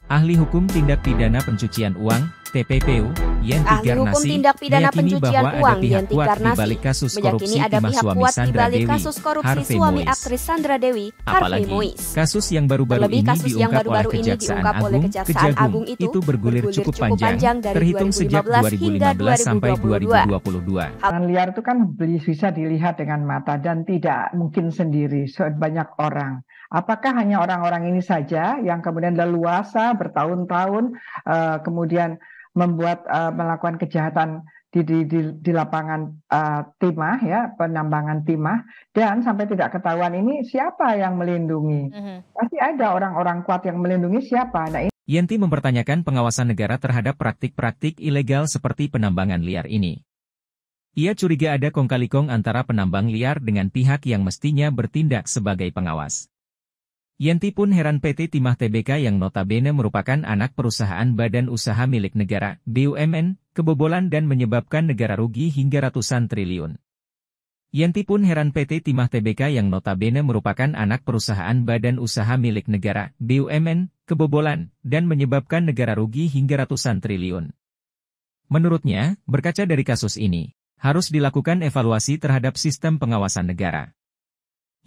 Ahli Hukum Tindak Pidana Pencucian Uang (TPPU), Yenti Ahli Hukum Garnasi, Tindak Pidana meyakini Pencucian bahwa Uang ada pihak Yenti kuat di Garnasi balik kasus korupsi meyakini ada timah pihak suami kuat di Sandra balik Dewi, kasus korupsi Harvey suami Mois. aktris Sandra Dewi, Harvey Apalagi, Mois. kasus yang baru-baru Terlebih ini kasus yang diungkap oleh baru-baru ini Kejaksaan diungkap oleh Agung, Kejaksaan Agung itu bergulir cukup panjang, dari terhitung sejak 2015 hingga 2015 sampai 2022. 2022. Hewan liar itu kan bisa dilihat dengan mata dan tidak mungkin sendiri, banyak orang. Apakah hanya orang-orang ini saja yang kemudian leluasa bertahun-tahun kemudian melakukan kejahatan di lapangan timah, ya, penambangan timah, dan sampai tidak ketahuan ini siapa yang melindungi? Pasti ada orang-orang kuat yang melindungi siapa. Nah, Yenti mempertanyakan pengawasan negara terhadap praktik-praktik ilegal seperti penambangan liar ini. Ia curiga ada kong-kali-kong antara penambang liar dengan pihak yang mestinya bertindak sebagai pengawas. Yenti pun heran PT Timah Tbk yang notabene merupakan anak perusahaan badan usaha milik negara, BUMN, kebobolan dan menyebabkan negara rugi hingga ratusan triliun. Yenti pun heran PT Timah Tbk yang notabene merupakan anak perusahaan badan usaha milik negara, BUMN, kebobolan, dan menyebabkan negara rugi hingga ratusan triliun. Menurutnya, berkaca dari kasus ini, harus dilakukan evaluasi terhadap sistem pengawasan negara.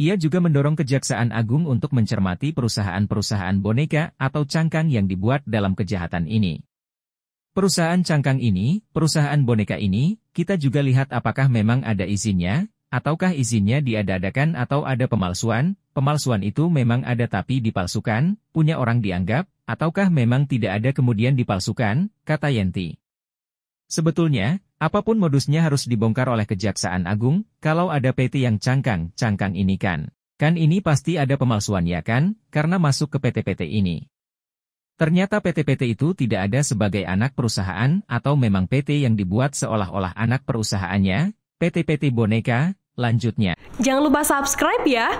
Ia juga mendorong Kejaksaan Agung untuk mencermati perusahaan-perusahaan boneka atau cangkang yang dibuat dalam kejahatan ini. Perusahaan cangkang ini, perusahaan boneka ini, kita juga lihat apakah memang ada izinnya, ataukah izinnya diada-adakan atau ada pemalsuan itu memang ada tapi dipalsukan, punya orang dianggap, ataukah memang tidak ada kemudian dipalsukan, kata Yenti. Sebetulnya, apapun modusnya harus dibongkar oleh Kejaksaan Agung, kalau ada PT yang cangkang ini kan ini pasti ada pemalsuan ya kan, karena masuk ke PT-PT ini. Ternyata PT-PT itu tidak ada sebagai anak perusahaan atau memang PT yang dibuat seolah-olah anak perusahaannya, PT-PT boneka, lanjutnya. Jangan lupa subscribe ya!